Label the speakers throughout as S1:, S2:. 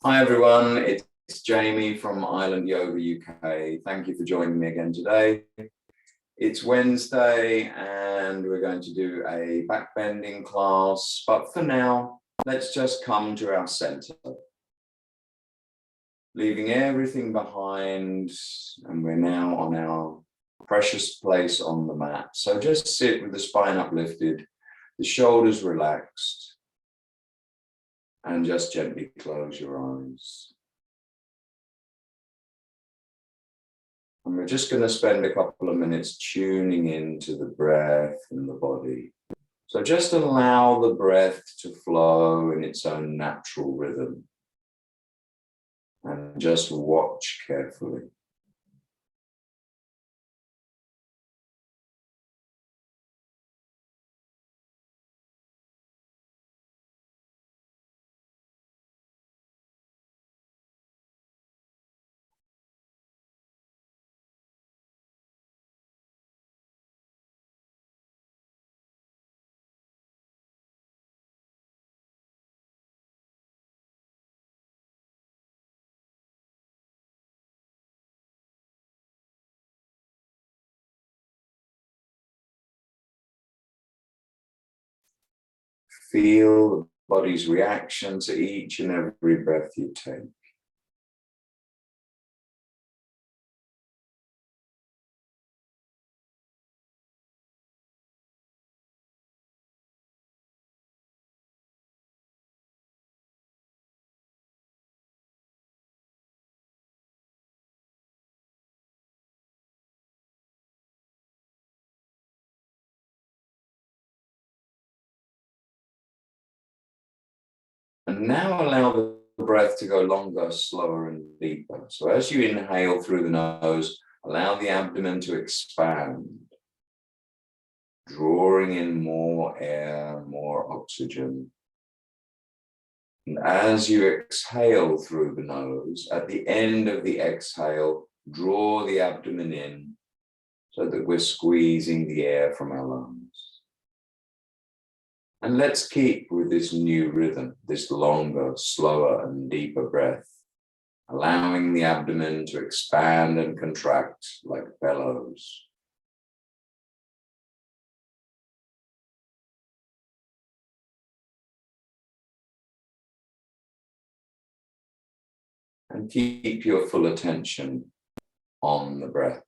S1: Hi everyone, it's Jamie from Island Yoga UK. Thank you for joining me again today. It's Wednesday and we're going to do a backbending class, but for now, let's just come to our center. Leaving everything behind, and we're now on our precious place on the mat. So just sit with the spine uplifted, the shoulders relaxed, and just gently close your eyes. And we're just going to spend a couple of minutes tuning into the breath and the body. So just allow the breath to flow in its own natural rhythm. And just watch carefully. Feel the body's reaction to each and every breath you take. And now allow the breath to go longer, slower, and deeper. So as you inhale through the nose, allow the abdomen to expand, drawing in more air, more oxygen. And as you exhale through the nose, at the end of the exhale, draw the abdomen in so that we're squeezing the air from our lungs. And let's keep with this new rhythm, this longer, slower, and deeper breath, allowing the abdomen to expand and contract like bellows. And keep your full attention on the breath.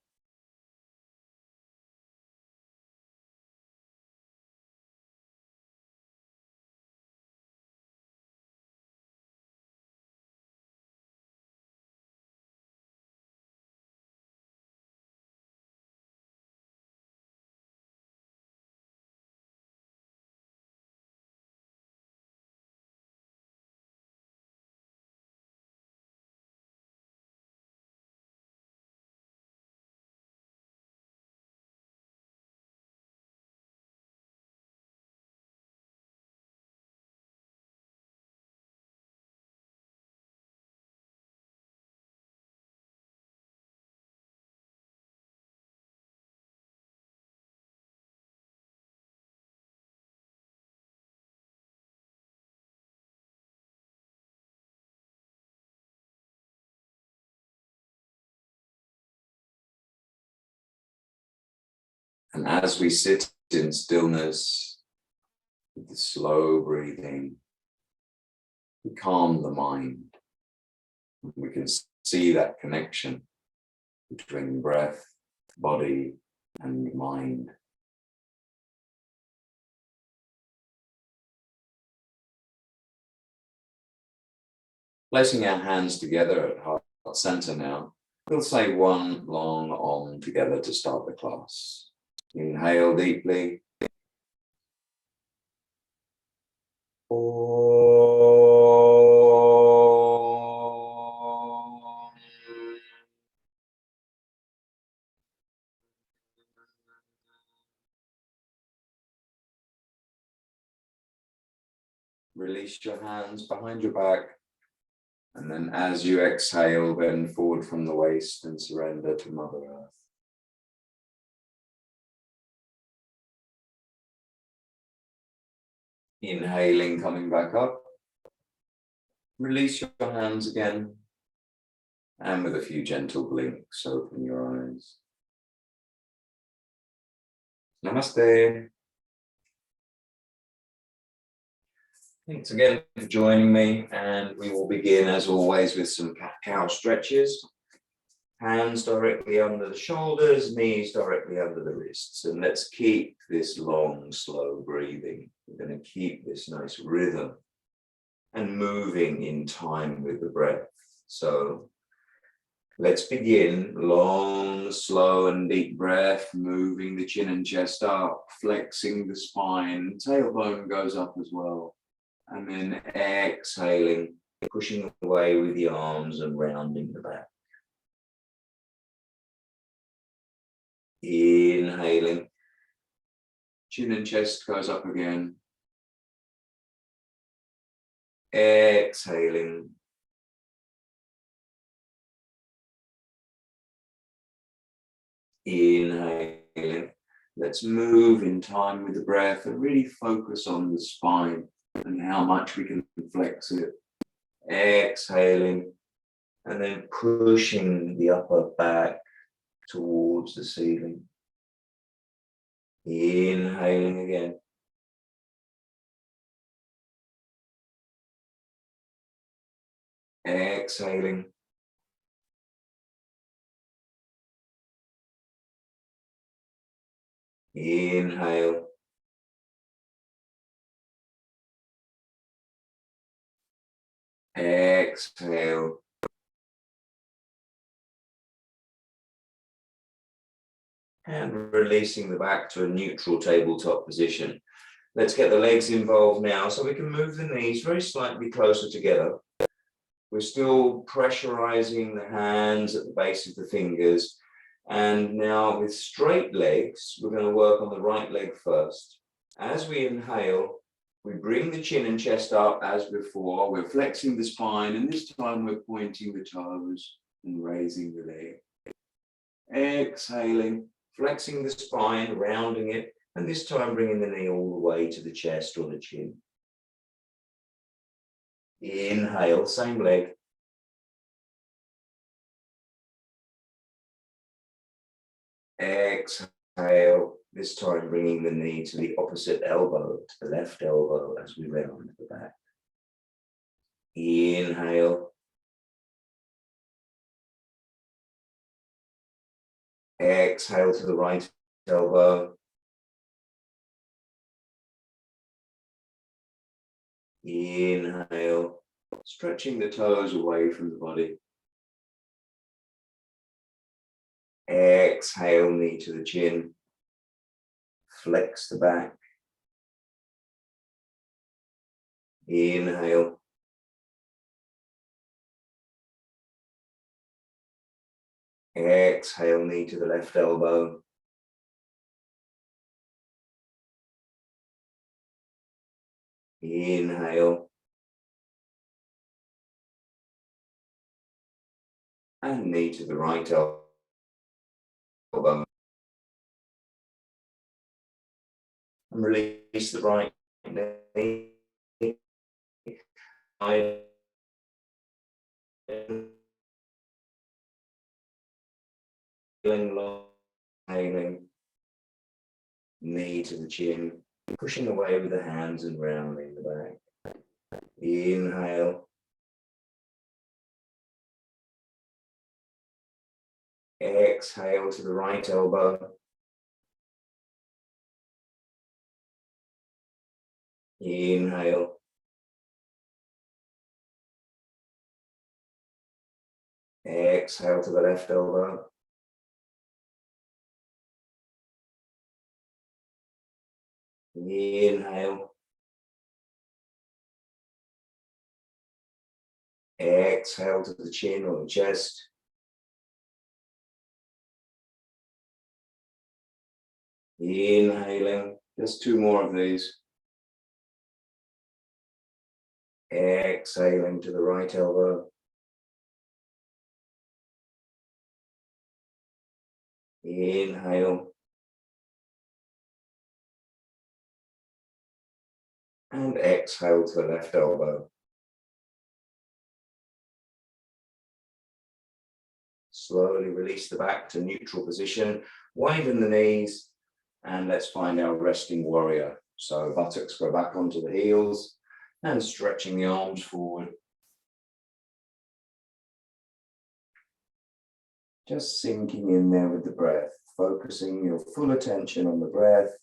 S1: And as we sit in stillness, with the slow breathing, we calm the mind. We can see that connection between breath, body, and mind. Placing our hands together at heart center now, we'll say one long Om together to start the class. Inhale deeply. Release your hands behind your back. And then as you exhale, bend forward from the waist and surrender to Mother Earth. Inhaling, coming back up. Release your hands again. And with a few gentle blinks, open your eyes. Namaste. Thanks again for joining me, and we will begin as always with some cat-cow stretches. Hands directly under the shoulders, knees directly under the wrists, and let's keep this long, slow breathing. We're going to keep this nice rhythm and moving in time with the breath. So let's begin. Long, slow and deep breath, moving the chin and chest up, flexing the spine, tailbone goes up as well. And then exhaling, pushing away with the arms and rounding the back. Inhaling, chin and chest goes up again. Exhaling. Inhaling. Let's move in time with the breath and really focus on the spine and how much we can flex it. Exhaling, and then pushing the upper back towards the ceiling. Inhaling again. Exhaling. Inhale. Exhale. And releasing the back to a neutral tabletop position. Let's get the legs involved now so we can move the knees very slightly closer together. We're still pressurizing the hands at the base of the fingers. And now with straight legs, we're going to work on the right leg first. As we inhale, we bring the chin and chest up as before. We're flexing the spine, and this time we're pointing the toes and raising the leg. Exhaling, flexing the spine, rounding it, and this time bringing the knee all the way to the chest or the chin. Inhale, same leg. Exhale, this time bringing the knee to the opposite elbow, to the left elbow as we round the back. Inhale. Exhale to the right elbow. Inhale, stretching the toes away from the body. Exhale, knee to the chin. Flex the back. Inhale. Exhale, knee to the left elbow. Inhale. And knee to the right elbow. And release the right knee. Inhaling, knee to the chin, pushing away with the hands and rounding the back. Inhale. Exhale to the right elbow. Inhale. Exhale to the left elbow. Inhale. Exhale to the chin or the chest. Inhaling, just two more of these. Exhaling to the right elbow. Inhale. And exhale to the left elbow. Slowly release the back to neutral position, widen the knees, and let's find our resting warrior. So buttocks go back onto the heels and stretching the arms forward. Just sinking in there with the breath, focusing your full attention on the breath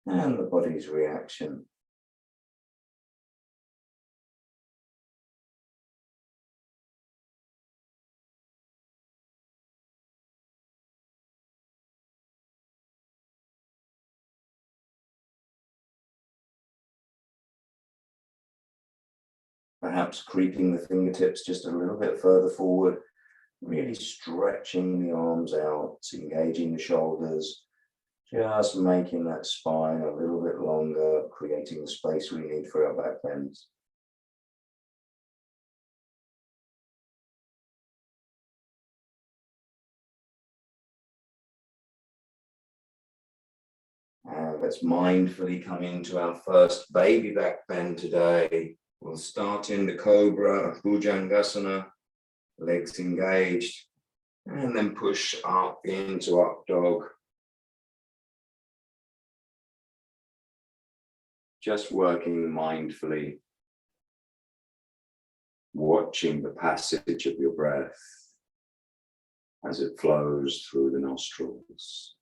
S1: and the body's reaction. Perhaps creeping the fingertips just a little bit further forward, really stretching the arms out, engaging the shoulders, just making that spine a little bit longer, creating the space we need for our back bends. And let's mindfully come into our first baby back bend today. We'll start in the Cobra Bujangasana, legs engaged, and then push up into Updog. Just working mindfully, watching the passage of your breath as it flows through the nostrils.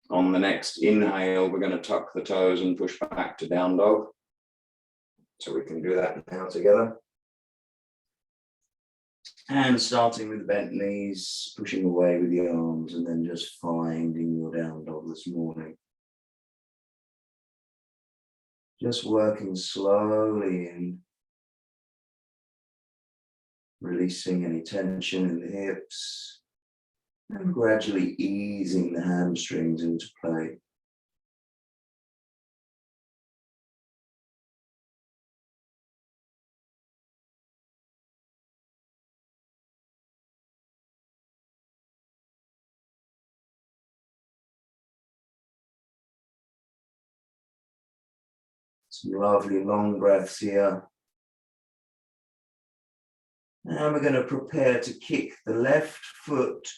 S1: On the next inhale, we're going to tuck the toes and push back to down dog. So we can do that now together. And starting with the bent knees, pushing away with the arms, and then just finding your down dog this morning. Just working slowly in, releasing any tension in the hips, and gradually easing the hamstrings into play. Some lovely long breaths here. Now we're going to prepare to kick the left foot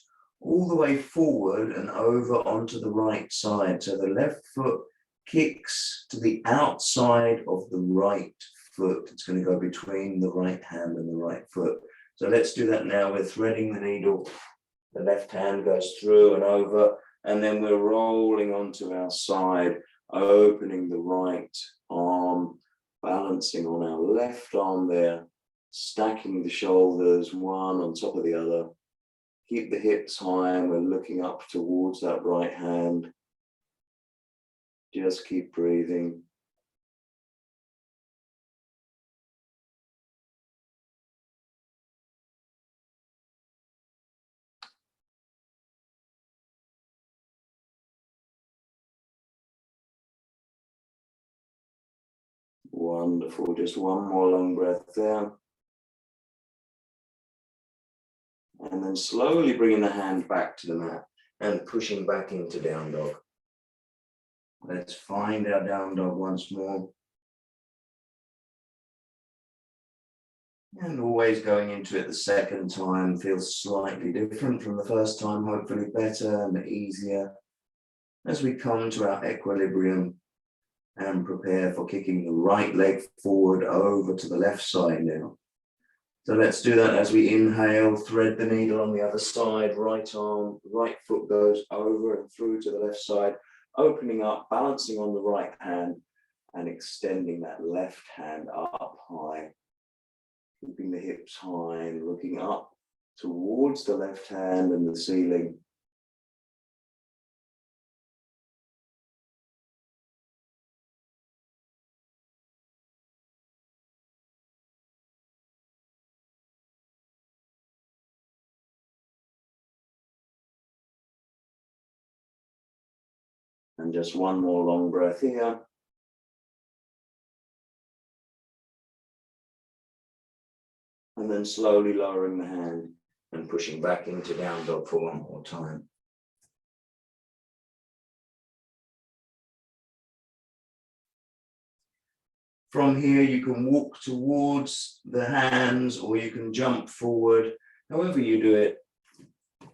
S1: all the way forward and over onto the right side. So the left foot kicks to the outside of the right foot. It's going to go between the right hand and the right foot. So let's do that now. We're threading the needle. The left hand goes through and over, and then we're rolling onto our side, opening the right arm, balancing on our left arm there, stacking the shoulders one on top of the other. Keep the hips high, and we're looking up towards that right hand. Just keep breathing. Wonderful. Just one more long breath there. And then slowly bringing the hand back to the mat and pushing back into down dog. Let's find our down dog once more. And always going into it the second time feels slightly different from the first time, hopefully better and easier. As we come to our equilibrium and prepare for kicking the right leg forward over to the left side now. So let's do that as we inhale, thread the needle on the other side, right arm, right foot goes over and through to the left side, opening up, balancing on the right hand and extending that left hand up high, keeping the hips high and looking up towards the left hand and the ceiling. And just one more long breath here. And then slowly lowering the hand, And pushing back into down dog for one more time. From here, you can walk towards the hands or you can jump forward. However you do it,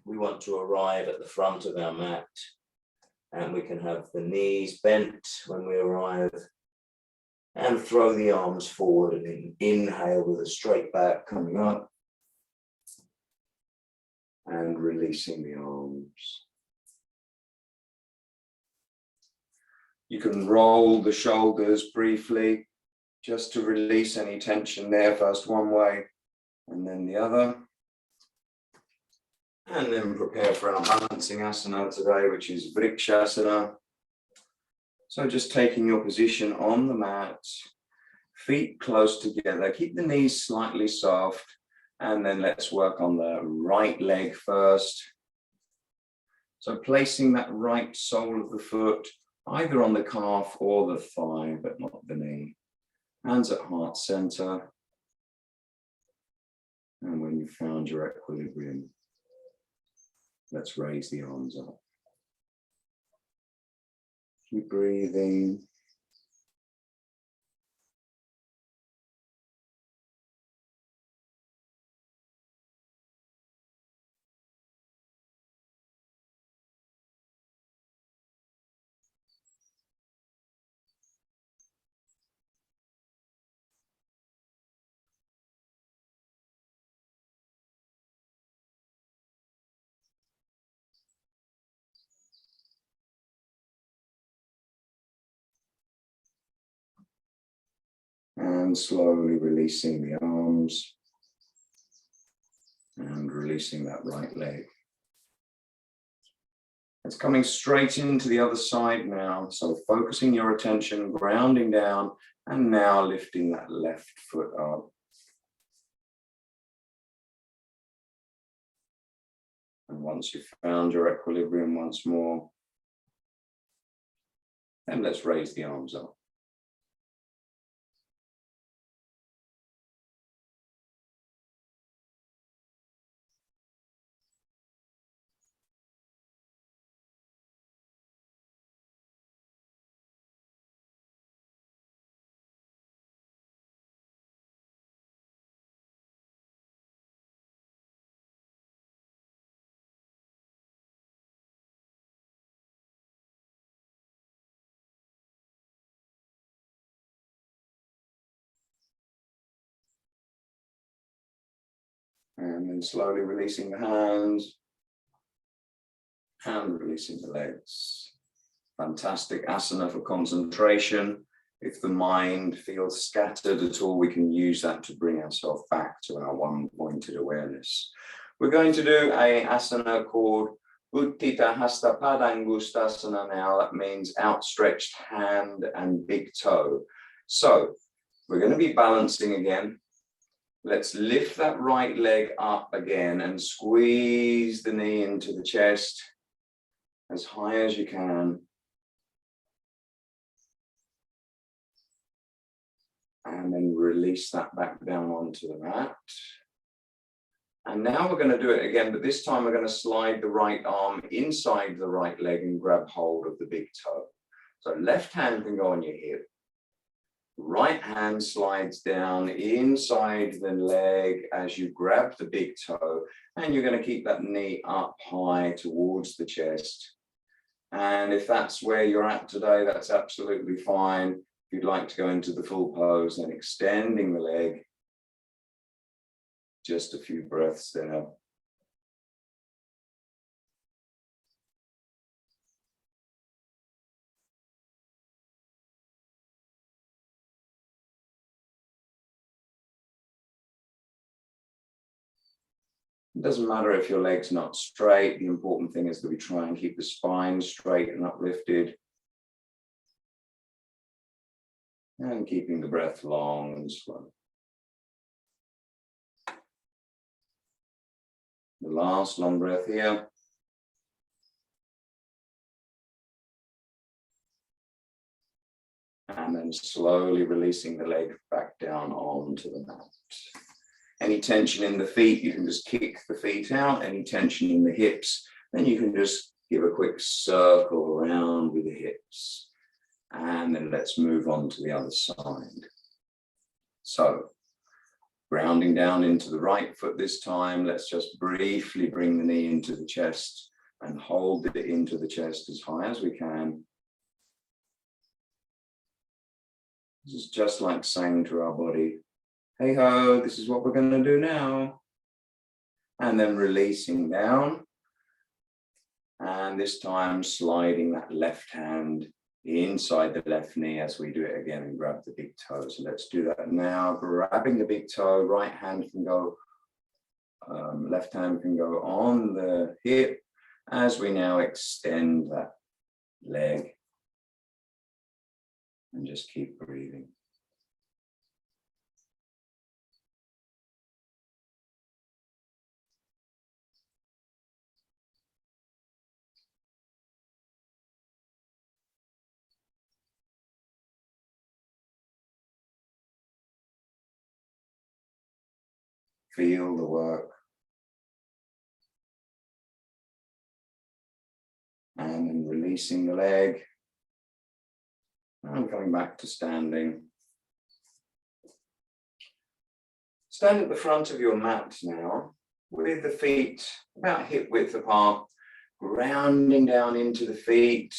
S1: we want to arrive at the front of our mat, and we can have the knees bent when we arrive and throw the arms forward and inhale with a straight back coming up and releasing the arms. You can roll the shoulders briefly just to release any tension there, first one way and then the other. And then prepare for our balancing asana today, which is Vriksasana. So just taking your position on the mat, feet close together, keep the knees slightly soft, and then let's work on the right leg first. So placing that right sole of the foot either on the calf or the thigh, but not the knee. Hands at heart center. And when you've found your equilibrium, let's raise the arms up. Keep breathing. And slowly releasing the arms and releasing that right leg. It's coming straight into the other side now. So focusing your attention, grounding down, and now lifting that left foot up. And once you've found your equilibrium once more, then let's raise the arms up. And then slowly releasing the hands and releasing the legs. Fantastic asana for concentration. If the mind feels scattered at all, we can use that to bring ourselves back to our one-pointed awareness. We're going to do an asana called Uthitta Hasta Padangustasana now. That means outstretched hand and big toe. So we're going to be balancing again. Let's lift that right leg up again and squeeze the knee into the chest as high as you can. And then release that back down onto the mat. And now we're going to do it again, but this time we're going to slide the right arm inside the right leg and grab hold of the big toe. So left hand can go on your hip. Right hand slides down inside the leg as you grab the big toe, and you're going to keep that knee up high towards the chest. And if that's where you're at today, that's absolutely fine. If you'd like to go into the full pose, then extending the leg. Just a few breaths there. It doesn't matter if your leg's not straight. The important thing is that we try and keep the spine straight and uplifted. And keeping the breath long and slow. The last long breath here. And then slowly releasing the leg back down onto the mat. Any tension in the feet, you can just kick the feet out. Any tension in the hips, then you can just give a quick circle around with the hips. And then let's move on to the other side. So, grounding down into the right foot this time, let's just briefly bring the knee into the chest and hold it into the chest as high as we can. This is just like saying to our body, hey ho, this is what we're going to do now. And then releasing down. And this time sliding that left hand inside the left knee as we do it again and grab the big toe. So let's do that now. Grabbing the big toe, right hand can go, left hand can go on the hip as we now extend that leg. And just keep breathing. Feel the work. And then releasing the leg. And coming back to standing. Stand at the front of your mat now, with the feet about hip width apart, grounding down into the feet,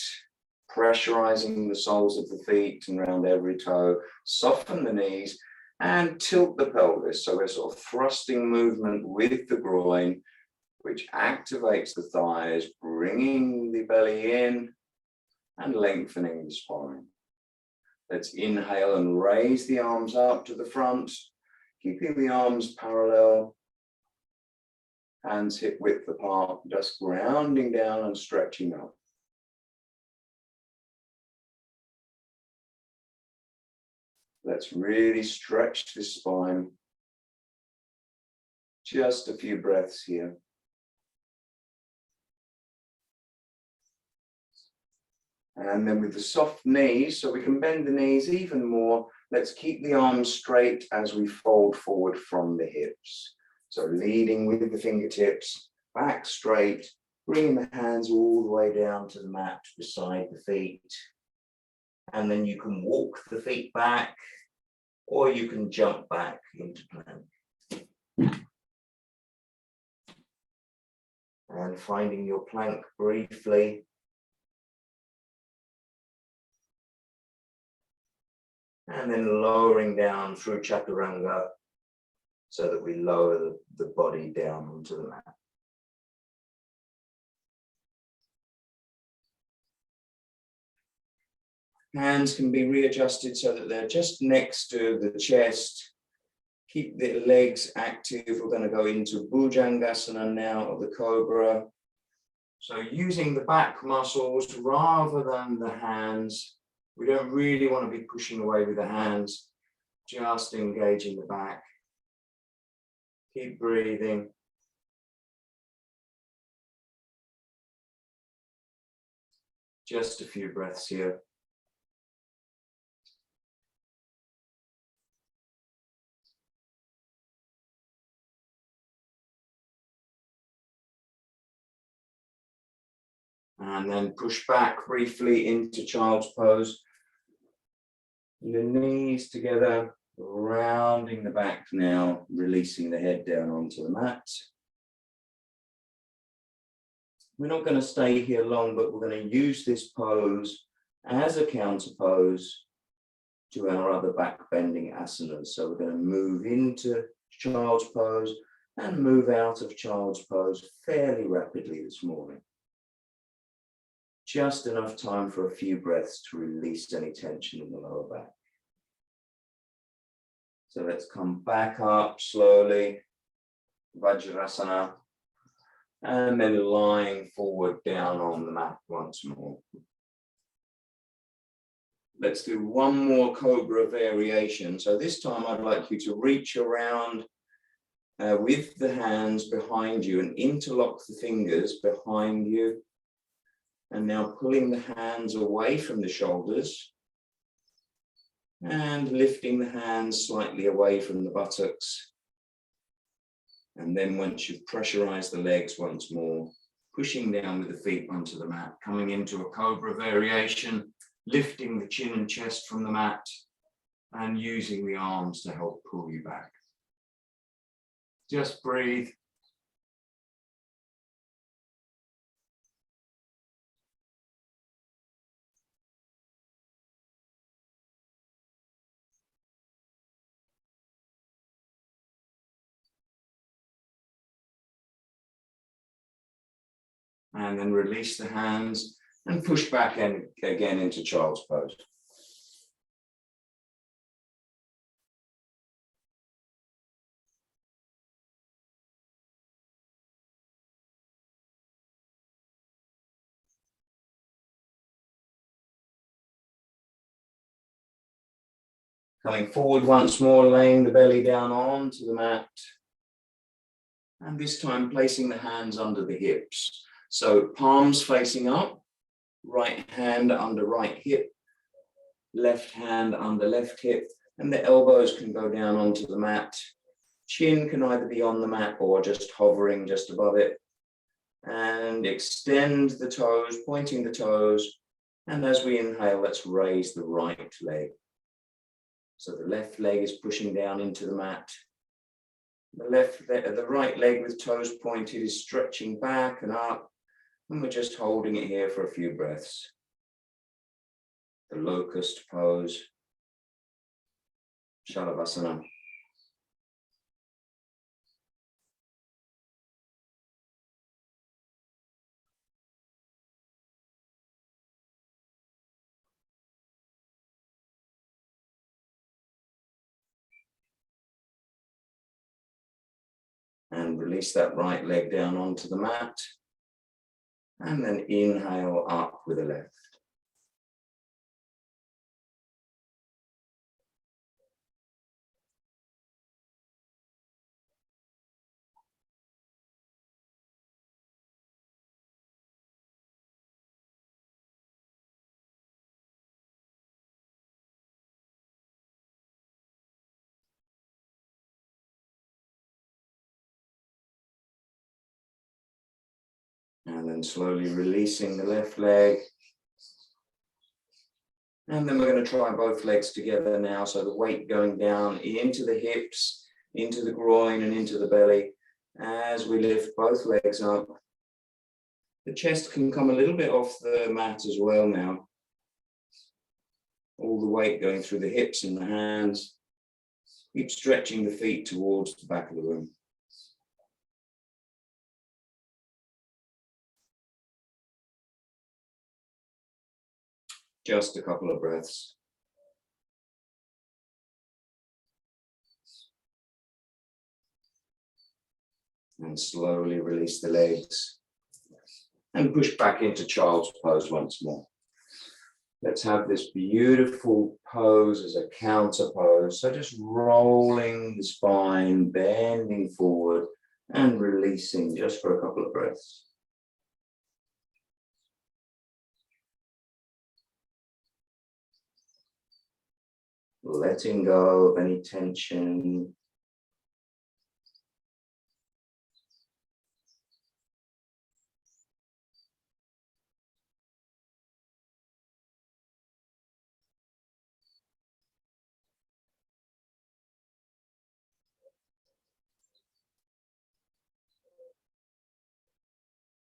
S1: pressurizing the soles of the feet and around every toe. Soften the knees and tilt the pelvis. So we're sort of thrusting movement with the groin, which activates the thighs, bringing the belly in and lengthening the spine. Let's inhale and raise the arms up to the front, keeping the arms parallel, hands hip width apart, just grounding down and stretching up. Let's really stretch the spine. Just a few breaths here. And then with the soft knees, so we can bend the knees even more, let's keep the arms straight as we fold forward from the hips. So leading with the fingertips, back straight, bringing the hands all the way down to the mat beside the feet. And then you can walk the feet back, or you can jump back into plank. And finding your plank briefly. And then lowering down through chaturanga so that we lower the body down onto the mat. Hands can be readjusted so that they're just next to the chest. Keep the legs active. We're going to go into Bujangasana now, or the Cobra. So using the back muscles rather than the hands. We don't really want to be pushing away with the hands, just engaging the back. Keep breathing. Just a few breaths here. And then push back briefly into child's pose. The knees together, rounding the back now, releasing the head down onto the mat. We're not going to stay here long, but we're going to use this pose as a counter pose to our other back bending asanas. So we're going to move into child's pose and move out of child's pose fairly rapidly this morning. Just enough time for a few breaths to release any tension in the lower back. So let's come back up slowly, Vriksasana, and then lying forward down on the mat once more. Let's do one more Cobra variation. So this time I'd like you to reach around with the hands behind you and interlock the fingers behind you. And now pulling the hands away from the shoulders and lifting the hands slightly away from the buttocks And then once you've pressurized the legs once more, pushing down with the feet onto the mat, coming into a Cobra Variation, lifting the chin and chest from the mat, and using the arms to help pull you back. Just breathe. And then release the hands and push back in, again into child's pose. Coming forward once more, laying the belly down onto the mat. And this time placing the hands under the hips. So palms facing up, right hand under right hip, left hand under left hip, and the elbows can go down onto the mat. Chin can either be on the mat or just hovering just above it. And extend the toes, pointing the toes. And as we inhale, let's raise the right leg. So the left leg is pushing down into the mat. The right leg with toes pointed is stretching back and up. And we're just holding it here for a few breaths. The locust pose. Salabasana. And release that right leg down onto the mat. And then inhale up with the left. And then slowly releasing the left leg. And then we're going to try both legs together now. So the weight going down into the hips, into the groin and into the belly. As we lift both legs up. The chest can come a little bit off the mat as well now. All the weight going through the hips and the hands. Keep stretching the feet towards the back of the room. Just a couple of breaths. And slowly release the legs. And push back into child's pose once more. Let's have this beautiful pose as a counter pose. So just rolling the spine, bending forward and releasing just for a couple of breaths. Letting go of any tension.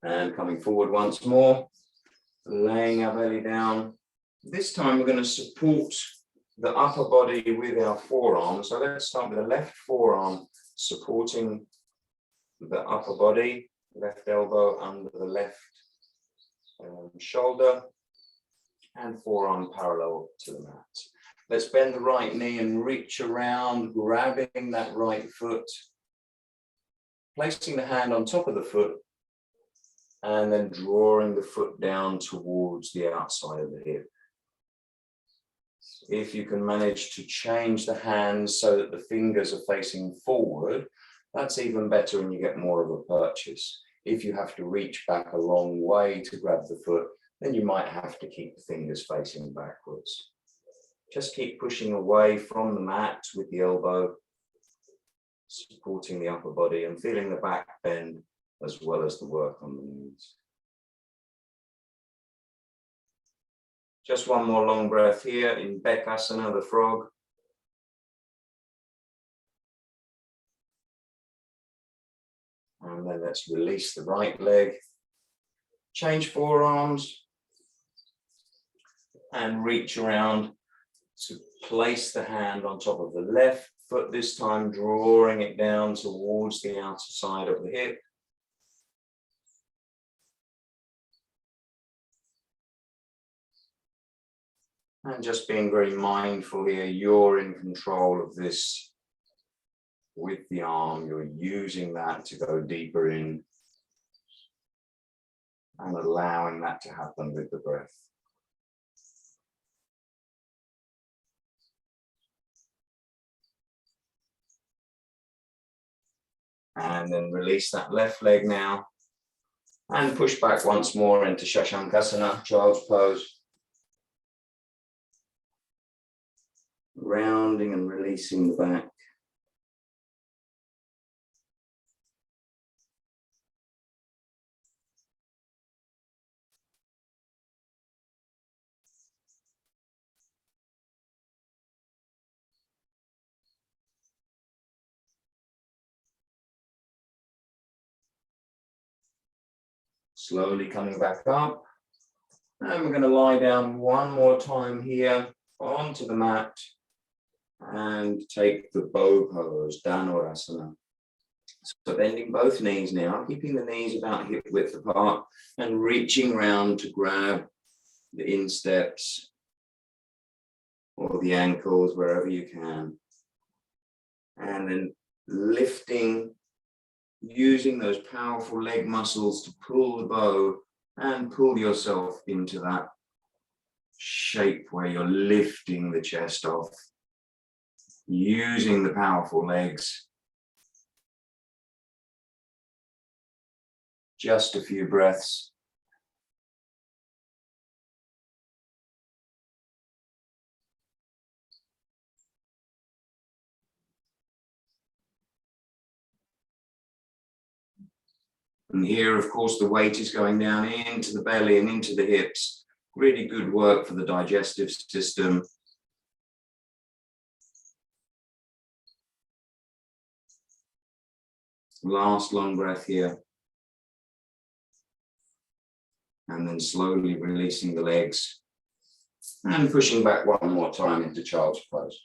S1: And coming forward once more, laying our belly down. This time we're going to support the upper body with our forearm. So let's start with the left forearm supporting the upper body, left elbow under the left shoulder, and forearm parallel to the mat. Let's bend the right knee and reach around, grabbing that right foot, placing the hand on top of the foot, and then drawing the foot down towards the outside of the hip. If you can manage to change the hands so that the fingers are facing forward, that's even better and you get more of a purchase. If you have to reach back a long way to grab the foot, then you might have to keep the fingers facing backwards. Just keep pushing away from the mat with the elbow, supporting the upper body and feeling the back bend as well as the work on the knees. Just one more long breath here in Bekasana, the frog. And then let's release the right leg. Change forearms and reach around to place the hand on top of the left foot, this time drawing it down towards the outer side of the hip. And just being very mindful here, you're in control of this with the arm, you're using that to go deeper in and allowing that to happen with the breath. And then release that left leg now and push back once more into Sarvangasana, child's pose. Rounding and releasing the back. Slowly coming back up. And we're going to lie down one more time here onto the mat and take the bow pose, Danurasana. So bending both knees now, keeping the knees about hip width apart and reaching round to grab the insteps or the ankles wherever you can. And then lifting, using those powerful leg muscles to pull the bow and pull yourself into that shape where you're lifting the chest off, using the powerful legs. Just a few breaths. And here, of course, the weight is going down into the belly and into the hips. Really good work for the digestive system. Last long breath here. And then slowly releasing the legs and pushing back one more time into child's pose.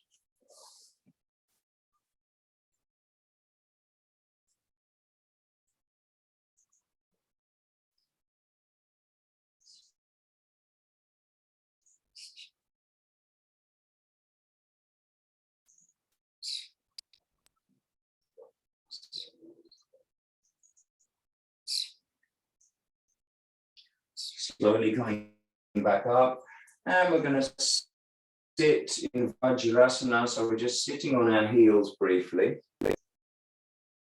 S1: Slowly coming back up, and we're going to sit in Vajrasana. So we're just sitting on our heels briefly,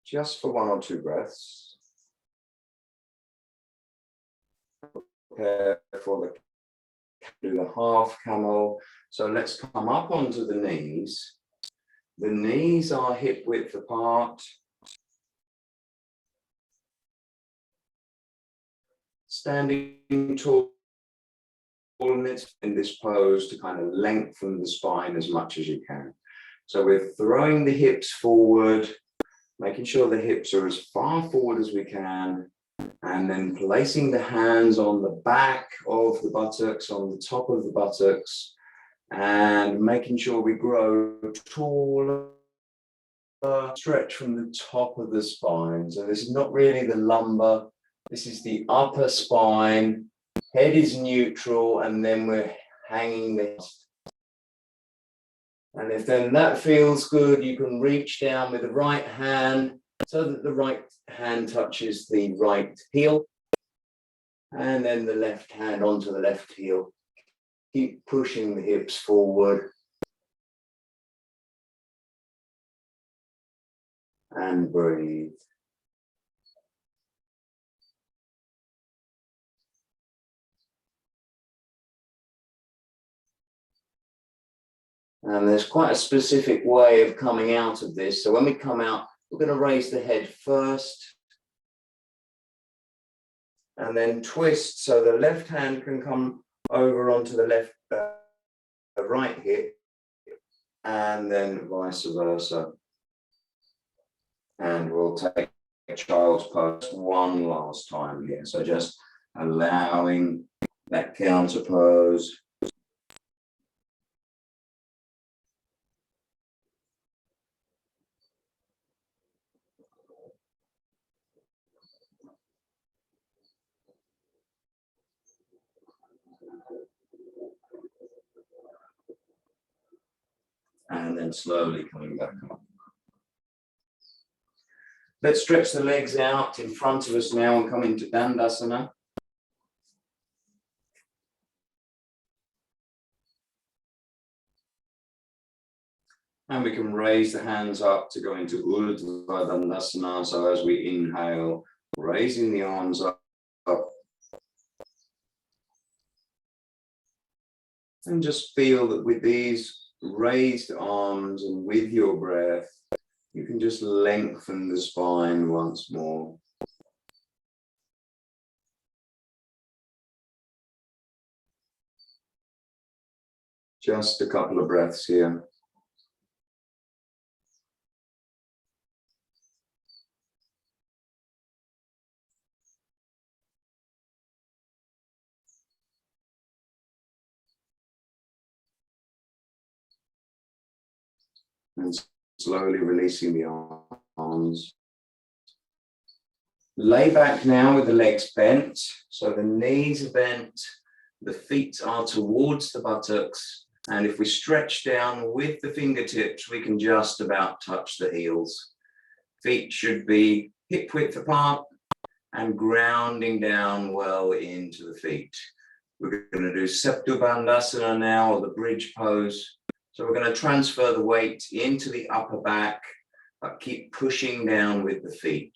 S1: just for 1 or 2 breaths. Prepare for the half camel. So let's come up onto the knees. The knees are hip width apart. Standing tall in this pose to kind of lengthen the spine as much as you can. So we're throwing the hips forward, making sure the hips are as far forward as we can, and then placing the hands on the back of the buttocks, on the top of the buttocks, and making sure we grow taller, stretch from the top of the spine. So this is not really the lumbar. This is the upper spine, head is neutral, and then we're hanging this. And if then that feels good, you can reach down with the right hand so that the right hand touches the right heel, and then the left hand onto the left heel. Keep pushing the hips forward. And breathe. And there's quite a specific way of coming out of this. So when we come out, We're going to raise the head first and then twist so the left hand can come over onto the left, right hip, and then vice versa. And we'll take a child's pose one last time here. So just allowing that counter pose. And then slowly coming back up. Let's stretch the legs out in front of us now and come into Dandasana. And we can raise the hands up to go into Urdhva Hasta Dandasana. So as we inhale, raising the arms up. And just feel that with these raised arms and with your breath, you can just lengthen the spine once more. Just a couple of breaths here. And slowly releasing the arms. Lay back now with the legs bent. So the knees are bent, the feet are towards the buttocks. And if we stretch down with the fingertips, we can just about touch the heels. Feet should be hip width apart and grounding down well into the feet. We're going to do Septubandasana now, or the bridge pose. So we're going to transfer the weight into the upper back, but keep pushing down with the feet.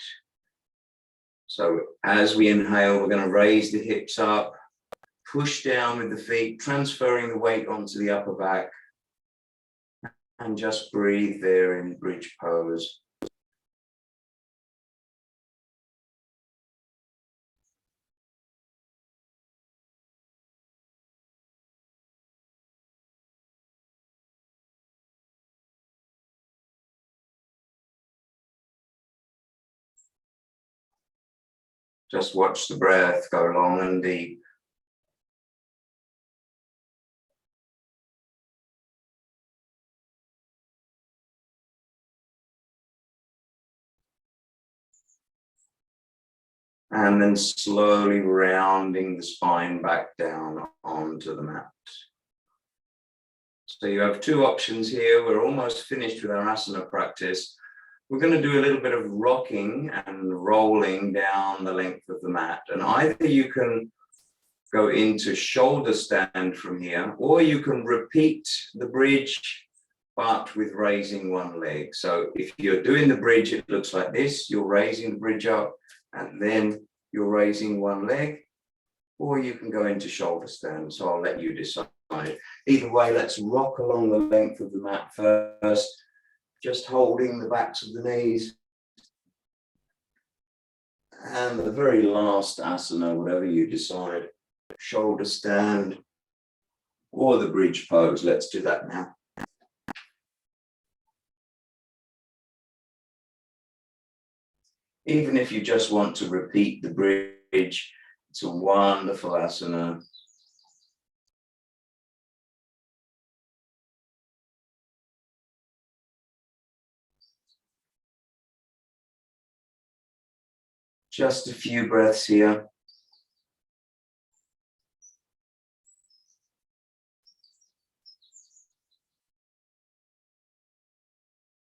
S1: So as we inhale, we're going to raise the hips up, push down with the feet, transferring the weight onto the upper back, and just breathe there in bridge pose. Just watch the breath go long and deep. And then slowly rounding the spine back down onto the mat. So you have two options here. We're almost finished with our asana practice. We're going to do a little bit of rocking and rolling down the length of the mat. And either you can go into shoulder stand from here, or you can repeat the bridge, but with raising one leg. So if you're doing the bridge, it looks like this. You're raising the bridge up, and then you're raising one leg, or you can go into shoulder stand. So I'll let you decide. Either way, let's rock along the length of the mat first, just holding the backs of the knees. And the very last asana, whatever you decide, shoulder stand or the bridge pose. Let's do that now. Even if you just want to repeat the bridge, it's a wonderful asana. Just a few breaths here.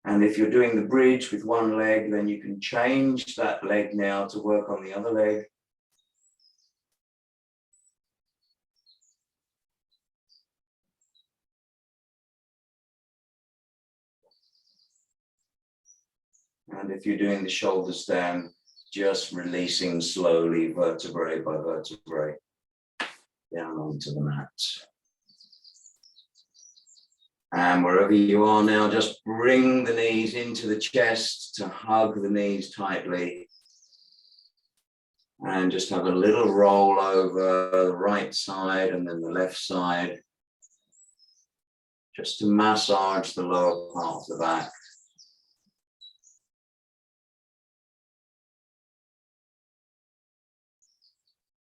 S1: And if you're doing the bridge with one leg, then you can change that leg now to work on the other leg. And if you're doing the shoulder stand, just releasing slowly, vertebrae by vertebrae, down onto the mat. And wherever you are now, just bring the knees into the chest to hug the knees tightly. And just have a little roll over the right side and then the left side. Just to massage the lower part of the back.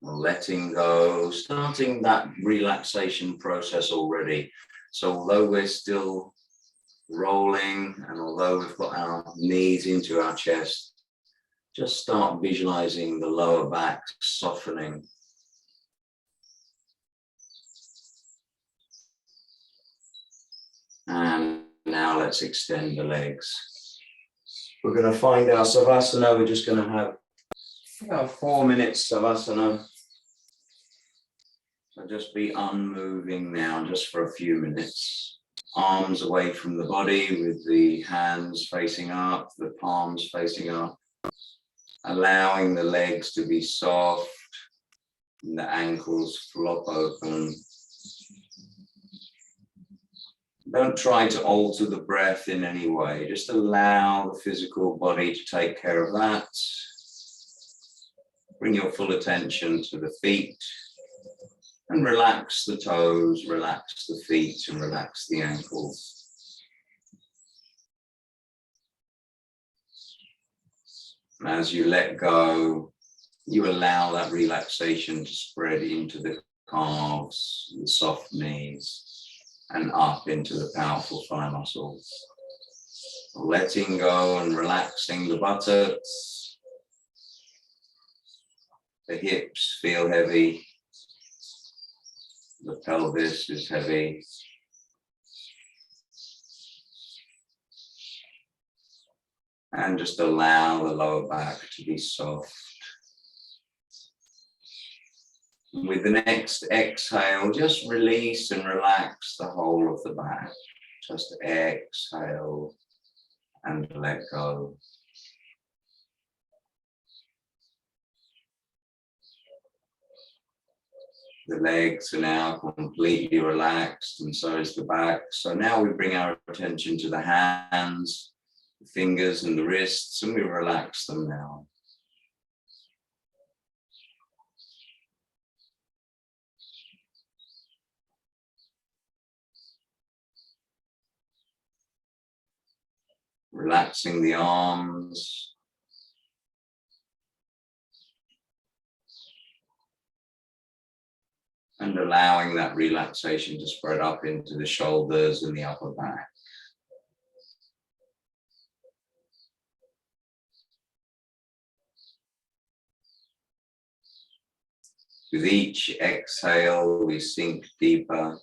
S1: Letting go, starting that relaxation process already. So although we're still rolling and although we've got our knees into our chest, just start visualizing the lower back softening. And now let's extend the legs. We're going to find our Savasana. We're just going to have about 4 minutes Savasana. So just be unmoving now, just for a few minutes. Arms away from the body with the hands facing up, the palms facing up. Allowing the legs to be soft and the ankles flop open. Don't try to alter the breath in any way. Just allow the physical body to take care of that. Bring your full attention to the feet and relax the toes, relax the feet and relax the ankles. And as you let go, you allow that relaxation to spread into the calves, the soft knees, and up into the powerful thigh muscles. Letting go and relaxing the buttocks. The hips feel heavy. The pelvis is heavy. And just allow the lower back to be soft. With the next exhale, just release and relax the whole of the back. Just exhale and let go. The legs are now completely relaxed and so is the back. So now we bring our attention to the hands, the fingers and the wrists, and we relax them now. Relaxing the arms. And allowing that relaxation to spread up into the shoulders and the upper back. With each exhale, we sink deeper.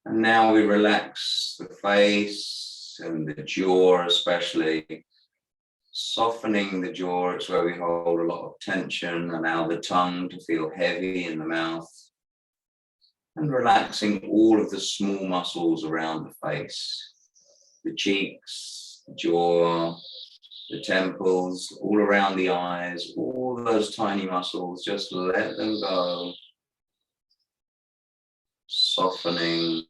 S1: And now we relax the face and the jaw especially. Softening the jaw, it's where we hold a lot of tension. Allow the tongue to feel heavy in the mouth. And relaxing all of the small muscles around the face. The cheeks, the jaw, the temples, all around the eyes, all those tiny muscles, just let them go. Softening.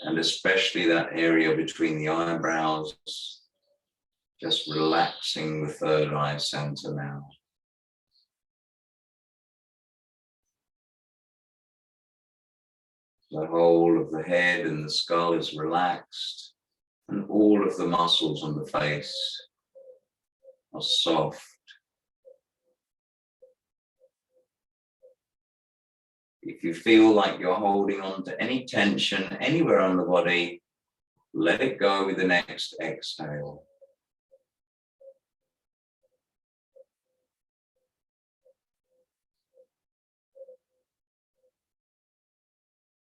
S1: And especially that area between the eyebrows, just relaxing the third eye center now. The whole of the head and the skull is relaxed, and all of the muscles on the face are soft. If you feel like you're holding on to any tension anywhere on the body, let it go with the next exhale.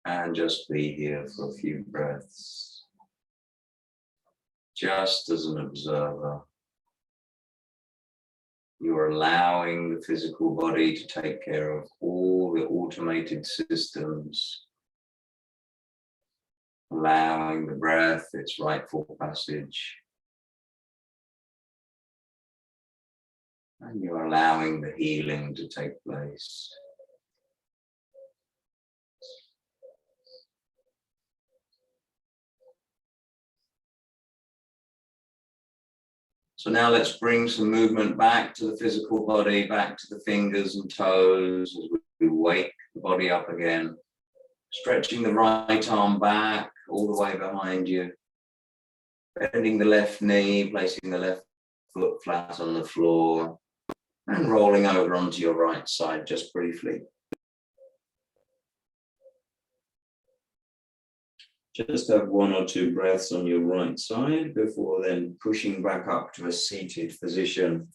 S1: And just be here for a few breaths, just as an observer, You're allowing the physical body to take care of all the automated systems, allowing the breath its rightful passage. And you're allowing the healing to take place. So now let's bring some movement back to the physical body, back to the fingers and toes as we wake the body up again. Stretching the right arm back all the way behind you. Bending the left knee, placing the left foot flat on the floor, and rolling over onto your right side just briefly. Just have 1 or 2 breaths on your right side before then pushing back up to a seated position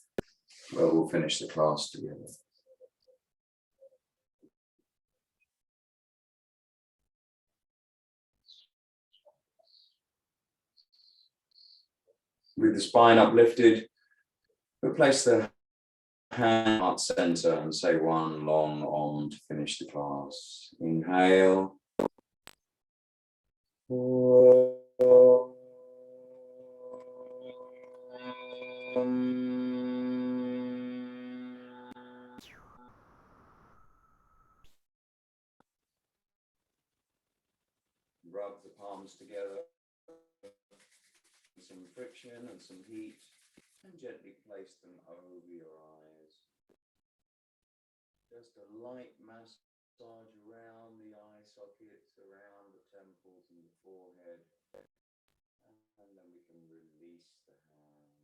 S1: where we'll finish the class together. With the spine uplifted, we'll place the hand heart center and say 1 long Om to finish the class. Inhale. Rub the palms together, some friction and some heat, and gently place them over your eyes. Just a light massage around the eye sockets, around the temples and the forehead, and then we can release the hands,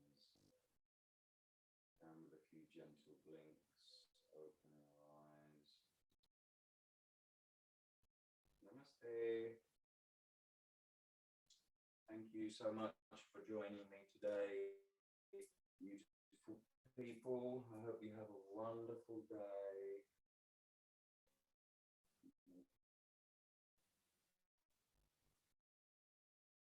S1: and with a few gentle blinks, open our eyes. Namaste. Thank you so much for joining me today, beautiful people. I hope you have